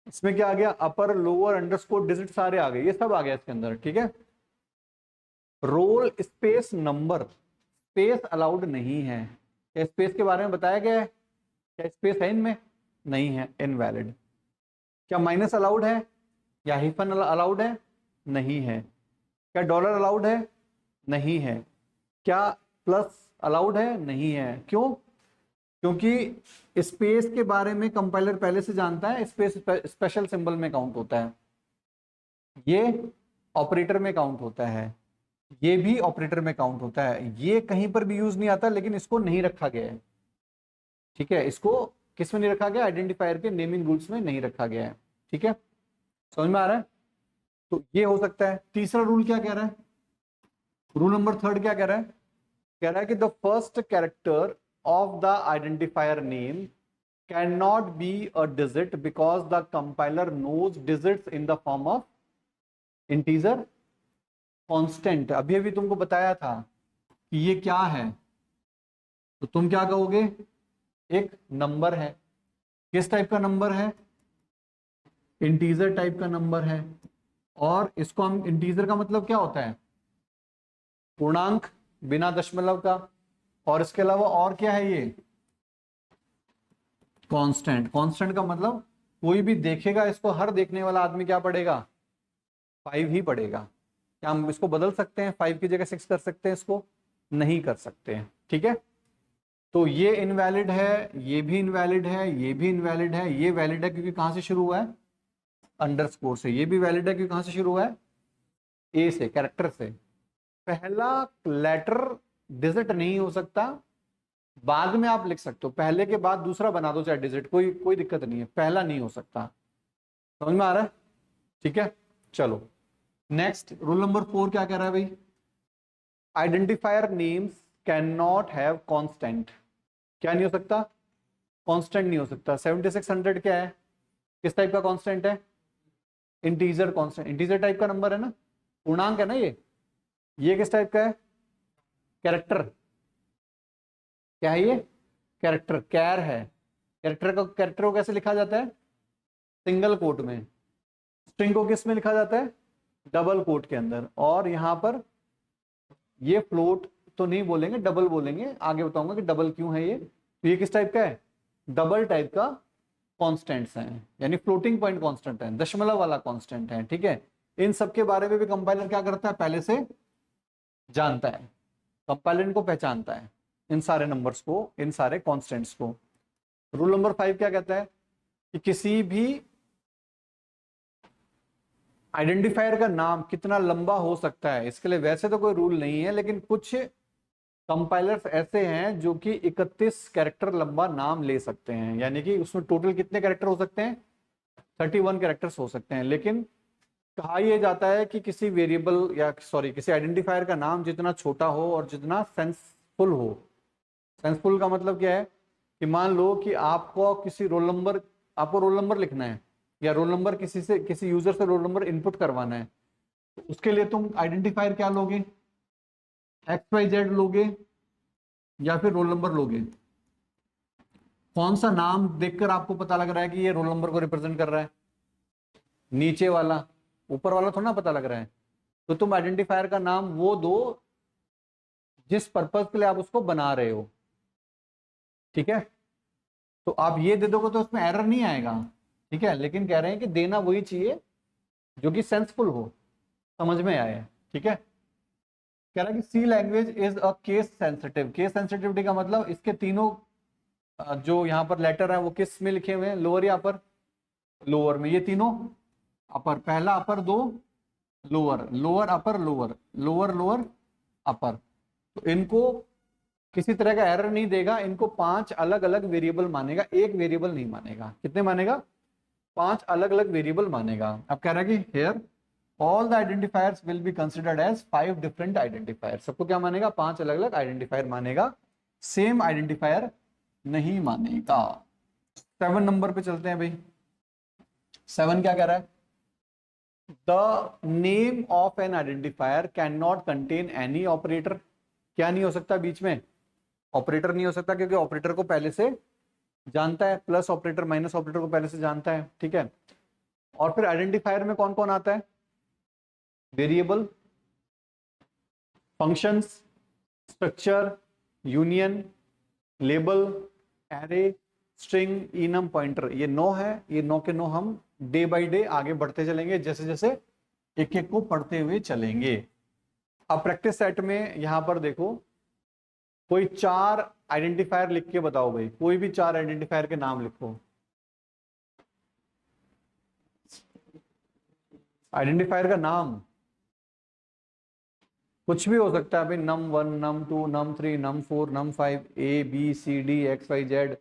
इसमें क्या आ गया? अपर लोअर अंडरस्कोर डिजिट सारे आ गए, ये सब आ गया इसके अंदर। ठीक है, roll space number, space allowed नहीं है। क्या स्पेस के बारे में बताया गया है? क्या स्पेस है इनमें? नहीं है, इनवैलिड। क्या माइनस अलाउड है या हाइफन अलाउड है? नहीं है। क्या डॉलर अलाउड है? नहीं है। क्या प्लस अलाउड है? नहीं है। क्यों? क्योंकि स्पेस के बारे में कंपाइलर पहले से जानता है, स्पेस स्पेशल सिंबल में काउंट होता है, ये ऑपरेटर में काउंट होता है, ये भी ऑपरेटर में काउंट होता है, ये कहीं पर भी यूज नहीं आता, लेकिन इसको नहीं रखा गया है। ठीक है, इसको किस में नहीं रखा गया, आइडेंटिफायर के नेमिंग रूल्स में नहीं रखा गया है। ठीक है, समझ में आ रहा है? तो ये हो सकता है। तीसरा रूल क्या कह रहा है, रूल नंबर 3 क्या कह रहा है, कह रहा है कि the first character of the identifier name can not be a digit because the compiler knows digits in the form of integer constant. अभी अभी तुमको बताया था कि ये क्या है, तो तुम क्या कहोगे, एक नंबर है। किस टाइप का नंबर है, इंटीजर टाइप का नंबर है। और इसको हम, इंटीजर का मतलब क्या होता है, पूर्णांक बिना दशमलव का। और इसके अलावा और क्या है ये, कांस्टेंट। कांस्टेंट का मतलब कोई भी देखेगा इसको, हर देखने वाला आदमी क्या पढ़ेगा, 5 ही पढ़ेगा। क्या हम इसको बदल सकते हैं, 5 की जगह 6 कर सकते हैं, इसको नहीं कर सकते हैं। ठीक है, तो ये इनवैलिड है, ये भी इनवैलिड है, ये भी इनवैलिड है। ये वैलिड है क्योंकि कहां से शुरू हुआ है, अंडरस्कोर से। ये भी वैलिड है क्योंकि कहां से शुरू हुआ है, ए से, कैरेक्टर से। पहला लेटर डिजिट नहीं हो सकता, बाद में आप लिख सकते हो, पहले के बाद दूसरा बना दो चाहे डिजिट, कोई कोई दिक्कत नहीं है, पहला नहीं हो सकता। समझ में आ रहा है? ठीक है, चलो नेक्स्ट। रूल नंबर 4 क्या कह रहा है भाई, identifier names can not have constant. क्या नहीं हो सकता, कांस्टेंट नहीं हो सकता। 7600 क्या है, किस टाइप का कांस्टेंट है, इंटीजर कांस्टेंट। इंटीजर टाइप का नंबर है ना, पूर्णांक है ना ये किस टाइप का है, कैरेक्टर। क्या है ये, कैरेक्टर, कैर है। कैरेक्टर को कैसे लिखा जाता है, सिंगल कोट में। स्ट्रिंग को किस में लिखा जाता है, डबल कोट के अंदर। और यहां पर ये फ्लोट तो नहीं बोलेंगे, डबल बोलेंगे, आगे बताऊंगा कि डबल क्यों है ये। तो ये किस टाइप का है, डबल टाइप का कॉन्स्टेंट्स हैं, यानी फ्लोटिंग पॉइंट कॉन्स्टेंट है, दशमलव वाला कॉन्स्टेंट है। ठीक है, इन सब के बारे में भी कंपाइलर क्या करता है, पहले से जानता है, कंपाइलर इनको पहचानता है, इन सारे नंबर्स को, इन सारे कॉन्स्टेंट्स को। रूल नंबर 5 क्या कहता है कि किसी भी आइडेंटिफायर का नाम कितना लंबा हो सकता है, इसके लिए वैसे तो कोई रूल नहीं है, लेकिन कुछ कंपाइलर्स ऐसे हैं जो कि 31 कैरेक्टर लंबा नाम ले सकते हैं। यानी कि उसमें टोटल कितने कैरेक्टर हो सकते हैं, 31 कैरेक्टर्स हो सकते हैं। लेकिन कहा यह जाता है कि किसी वेरिएबल या सॉरी किसी आइडेंटिफायर का नाम जितना छोटा हो और जितना सेंसफुल हो। सेंसफुल का मतलब क्या है कि मान लो कि आपको किसी रोल नंबर, आपको रोल नंबर लिखना है, या रोल नंबर किसी से, किसी यूजर से रोल नंबर इनपुट करवाना है, तो उसके लिए तुम आइडेंटिफायर क्या लोगे, XYZ लोगे या फिर रोल नंबर लोगे। कौन सा नाम देखकर आपको पता लग रहा है कि ये रोल नंबर को रिप्रेजेंट कर रहा है, नीचे वाला, ऊपर वाला थोड़ा ना पता लग रहा है। तो तुम आइडेंटिफायर का नाम वो दो जिस पर्पज के लिए आप उसको बना रहे हो। ठीक है, तो आप ये दे दोगे तो उसमें एरर नहीं आएगा। ठीक है, लेकिन कह रहे हैं कि देना वही चाहिए जो कि सेंसफुल हो, समझ में आए। ठीक है, कह रहा है कि C language is a case sensitive. Case sensitivity का मतलब इसके तीनों जो यहाँ पर लेटर है वो किस में लिखे हुए हैं, लोअर या अपर, लोअर में। ये तीनों अपर, पहला अपर, दो lower, lower upper lower, lower lower upper. तो इनको किसी तरह का एरर नहीं देगा, इनको 5 अलग अलग वेरिएबल मानेगा, एक वेरिएबल नहीं मानेगा। कितने मानेगा, 5 अलग अलग वेरिएबल मानेगा। अब कह रहा है कि here all the identifiers will be considered as 5 different identifier. सबको क्या मानेगा, 5 अलग अलग आइडेंटिफायर मानेगा, सेम आइडेंटिफायर नहीं मानेगा। 7 नंबर पे चलते हैं भाई। 7 क्या कह रहा है, the name of an identifier can not contain any operator. क्या नहीं हो सकता बीच में, ऑपरेटर नहीं हो सकता, क्योंकि ऑपरेटर को पहले से जानता है, प्लस ऑपरेटर माइनस ऑपरेटर को पहले से जानता है। ठीक है, और फिर आइडेंटिफायर में कौन कौन आता है, variable, functions, structure, union, label, array, string, enum, pointer. ये 9 है, ये 9 के 9 हम डे बाय डे आगे बढ़ते चलेंगे, जैसे जैसे एक एक को पढ़ते हुए चलेंगे। अब प्रैक्टिस सेट में यहां पर देखो, कोई 4 आइडेंटिफायर लिख के बताओ भाई, कोई भी 4 आइडेंटिफायर के नाम लिखो। आइडेंटिफायर का नाम कुछ भी हो सकता है भाई, num1 num2 num3 num4 num5 ABCD XYZ।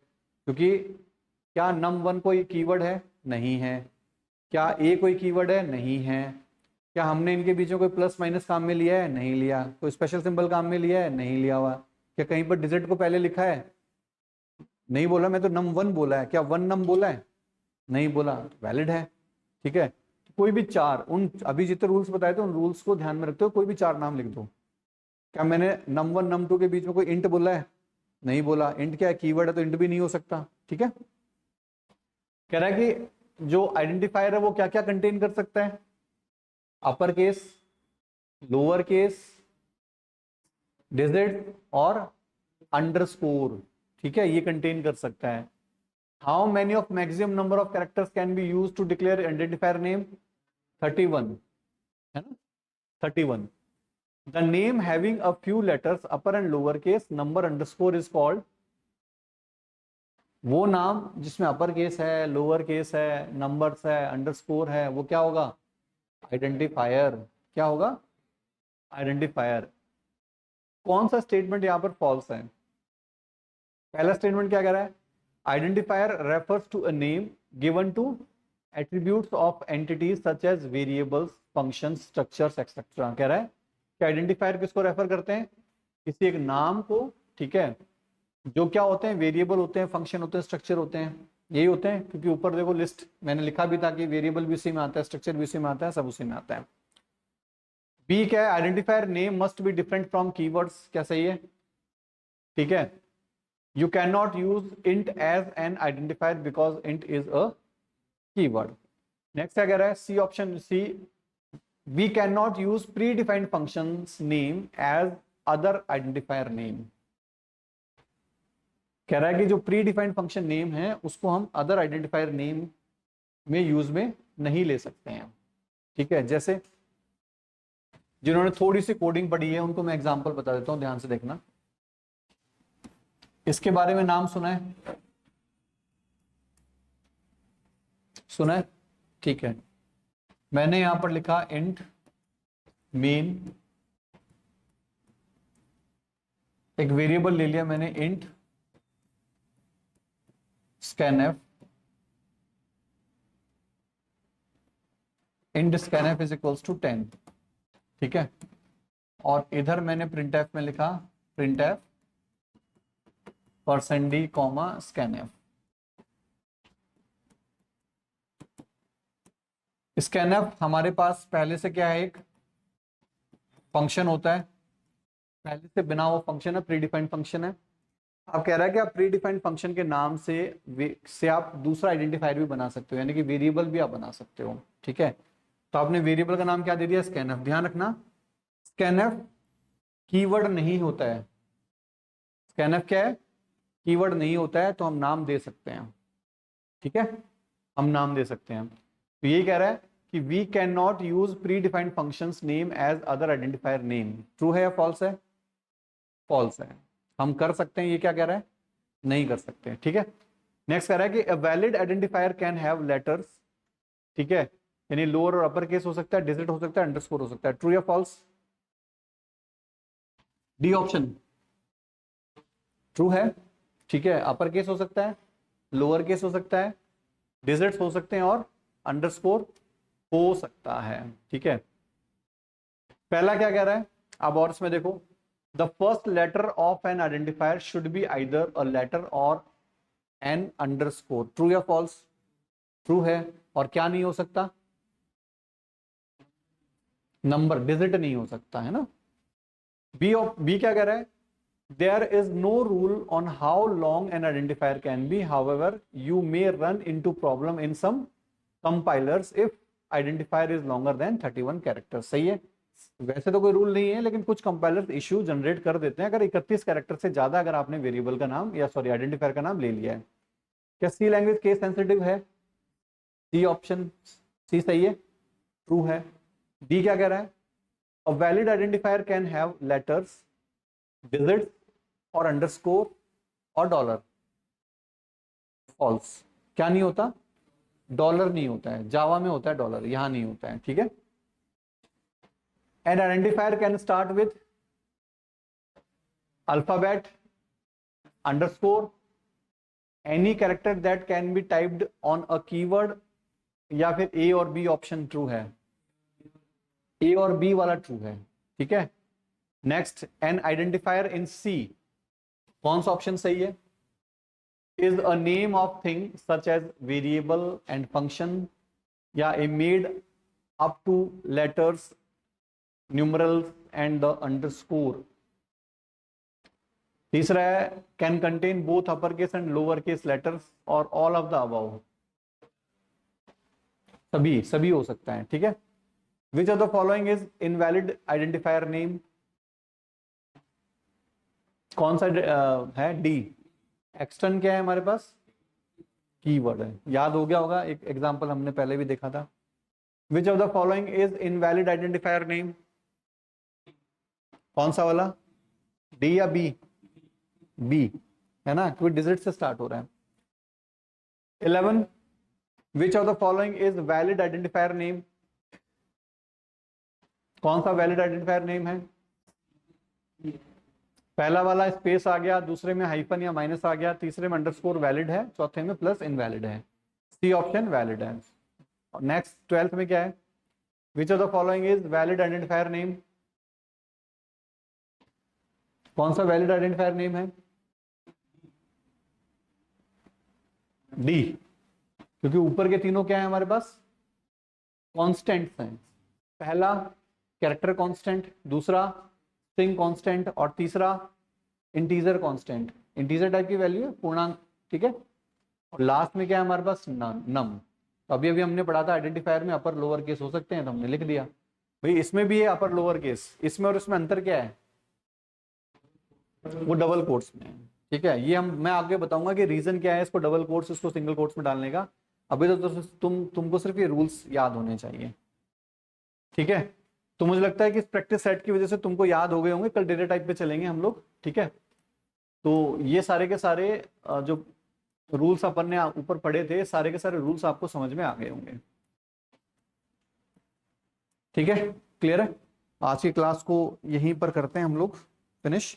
क्योंकि क्या num1 कोई कीवर्ड है? नहीं है। क्या ए कोई कीवर्ड है? नहीं है। क्या हमने इनके बीच में कोई प्लस माइनस काम में लिया है? नहीं लिया। कोई स्पेशल सिंबल काम में लिया है? नहीं लिया हुआ। क्या कहीं पर डिजिट को पहले लिखा है? नहीं बोला। मैं तो num1 बोला है। क्या 1 num बोला है? नहीं बोला। वैलिड है। ठीक है। कोई भी 4, उन अभी जितने रूल्स बताए थे उन रूल्स को ध्यान में रखते हो कोई भी 4 नाम लिख दो। क्या मैंने num1 num2 के बीच में कोई इंट बोला है? नहीं बोला। इंट क्या है? कीवर्ड है तो इंट भी नहीं हो सकता। ठीक है। कह रहा है कि जो आइडेंटिफायर है वो क्या क्या कंटेन कर सकता है? Upper case, lower case, digit और अंडरस्कोर। ठीक है, ये कंटेन कर सकता है। How many of maximum number of characters can be use to declare identifier name? 31 है ना, 31। The name having a few letters upper and lower case number underscore is called. वो नाम जिसमें अपर केस है, lower case है, numbers है, underscore है, वो क्या होगा? आइडेंटिफायर। क्या होगा? आइडेंटिफायर। कौन सा स्टेटमेंट यहां पर फॉल्स है? पहला स्टेटमेंट क्या कह रहा है? Identifier refers to a name given to attributes of entities such as variables, functions, structures etcetera. कह रहा है कि आइडेंटिफायर किसको रेफर करते हैं? किसी एक नाम को। ठीक है, जो क्या होते हैं? वेरिएबल होते हैं, फंक्शन होते हैं, स्ट्रक्चर होते हैं। यही होते हैं, क्योंकि ऊपर देखो लिस्ट मैंने लिखा भी था कि वेरिएबल भी उसी में आता है, स्ट्रक्चर भी उसी में आता है, सब उसी में आता है। बी क्या है? Identifier name must be different from keywords. क्या सही है? ठीक है। You cannot use int as an identifier because int is a keyword. Next क्या कह रहा है? C option C, we cannot use predefined functions name as other identifier name. कह रहा है कि जो प्रीडिफाइंड फंक्शन नेम है उसको हम अदर आइडेंटिफायर नेम में यूज में नहीं ले सकते हैं। ठीक है, जैसे जिन्होंने थोड़ी सी कोडिंग पढ़ी है उनको मैं एग्जांपल बता देता हूं, ध्यान से देखना। इसके बारे में नाम सुना है? सुना है? ठीक है। मैंने यहां पर लिखा इंट मेन, एक वेरिएबल ले लिया मैंने int scanf, int scanf is equals to 10। ठीक है, और इधर मैंने printf में लिखा printf %d, scanf। scanf हमारे पास पहले से क्या है? एक फंक्शन होता है, पहले से बिना वो फंक्शन है, प्रीडिफाइंड फंक्शन है। अब कह रहा है कि आप प्रीडिफाइंड फंक्शन के नाम से आप दूसरा आइडेंटिफायर भी बना सकते हो, यानी कि वेरिएबल भी आप बना सकते हो। ठीक है, तो आपने वेरिएबल का नाम क्या दे दिया? scanf। ध्यान रखना, scanf कीवर्ड नहीं होता है। scanf क्या है? कीवर्ड नहीं होता है, तो हम नाम दे सकते हैं। ठीक है, हम नाम दे सकते हैं। तो ये कह रहा है कि we can not use predefined functions name as other identifier name. True है या फॉल्स है? फॉल्स है। हम कर सकते हैं, ये क्या कह रहा है? नहीं कर सकते। ठीक है, नेक्स्ट कह रहा है कि a valid identifier can have letters. ठीक है, यानी लोअर और अपर केस हो सकता है, डिजिट हो सकता है, अंडरस्कोर हो सकता है। ट्रू या फॉल्स? डी ऑप्शन ट्रू है। ठीक है, अपर केस हो सकता है, लोअर केस हो सकता है, डिजिट्स हो सकते हैं और अंडरस्कोर हो सकता है। ठीक है, पहला क्या कह रहा है? अब और इसमें देखो, the first letter of an identifier should be either a letter or an underscore. True या फॉल्स? ट्रू है। और क्या नहीं हो सकता? नंबर, डिजिट नहीं हो सकता, है ना। बी क्या कह रहा है? There is no rule on how long an identifier can be. However, you may run into problem in some compilers if identifier is longer than 31 characters. सही है, वैसे तो कोई रूल नहीं है, लेकिन कुछ कंपाइलर इश्यू जनरेट कर देते हैं अगर 31 कैरेक्टर से ज्यादा अगर आपने वेरिएबल का नाम या सॉरी आइडेंटिफायर का नाम ले लिया है। क्या सी लैंग्वेज केस सेंसिटिव है? सी ऑप्शन सी सही है, ट्रू है। डी क्या कह रहा है? A valid identifier can have letters, digits और अंडरस्कोर और डॉलर, फॉल्स। क्या नहीं होता? डॉलर नहीं होता है, जावा में होता है डॉलर, यहां नहीं होता है, ठीक है। N identifier can start with alphabet, underscore, any character that can be typed on a keyword, या फिर ए और बी ऑप्शन ट्रू है, ए और बी वाला ट्रू है, ठीक है। Next, an identifier in C, कौन सा ऑप्शन सही है? Is a name of thing such as variable and function, या a made up to letters, numerals and the underscore. तीसरा है can contain both upper case and lower case letters और all of the above, सभी सभी हो सकता है, ठीक है। Which of the following is invalid identifier name, कौन सा है? डी। एक्सटर्न क्या है हमारे पास? कीवर्ड है, याद हो गया होगा, एक एग्जांपल हमने पहले भी देखा था। विच of the following is invalid identifier name, कौन सा वाला? डी या बी? बी है ना, क्योंकि डिजिट से स्टार्ट हो रहा है। 11, विच of the following is valid identifier name, कौन सा वैलिड आइडेंटिफायर नेम है? पहला वाला स्पेस आ गया, दूसरे में हाइफन या माइनस आ गया, तीसरे में अंडरस्कोर वैलिड है, चौथे में प्लस इनवैलिड है, सी ऑप्शन वैलिड है। और नेक्स्ट 12th में क्या है? Which of the following is valid identifier name, कौन सा वैलिड आइडेंटिफायर नेम है? डी, क्योंकि ऊपर के तीनों क्या है हमारे पास? कॉन्स्टेंट्स हैं। पहला कैरेक्टर कांस्टेंट, दूसरा स्ट्रिंग कांस्टेंट, और तीसरा इंटीजर कांस्टेंट, इंटीजर टाइप की वैल्यू है, पूर्णांक, ठीक है। और लास्ट में क्या है हमारे पास? नम। तो अभी अभी हमने पढ़ा था आइडेंटिफायर में अपर लोअर केस हो सकते हैं, तो हमने लिख दिया भाई इसमें भी है अपर लोअर केस, इसमें और इसमें अंतर क्या है? वो डबल कोट्स में है, ठीक है। ये मैं आगे बताऊंगा कि रीजन क्या है इसको डबल कोट्स, इसको सिंगल कोट्स में डालने का। अभी तो तुमको सिर्फ ये रूल्स याद होने चाहिए, ठीक है। तो मुझे लगता है कि इस प्रैक्टिस सेट की वजह से तुमको याद हो गए होंगे। कल डेटा टाइप पे चलेंगे हम लोग, ठीक है। तो ये सारे के सारे जो रूल्स अपन ने ऊपर पढ़े थे, सारे के सारे रूल्स आपको समझ में आ गए होंगे, ठीक है। क्लियर है? आज की क्लास को यहीं पर करते हैं हम लोग फिनिश।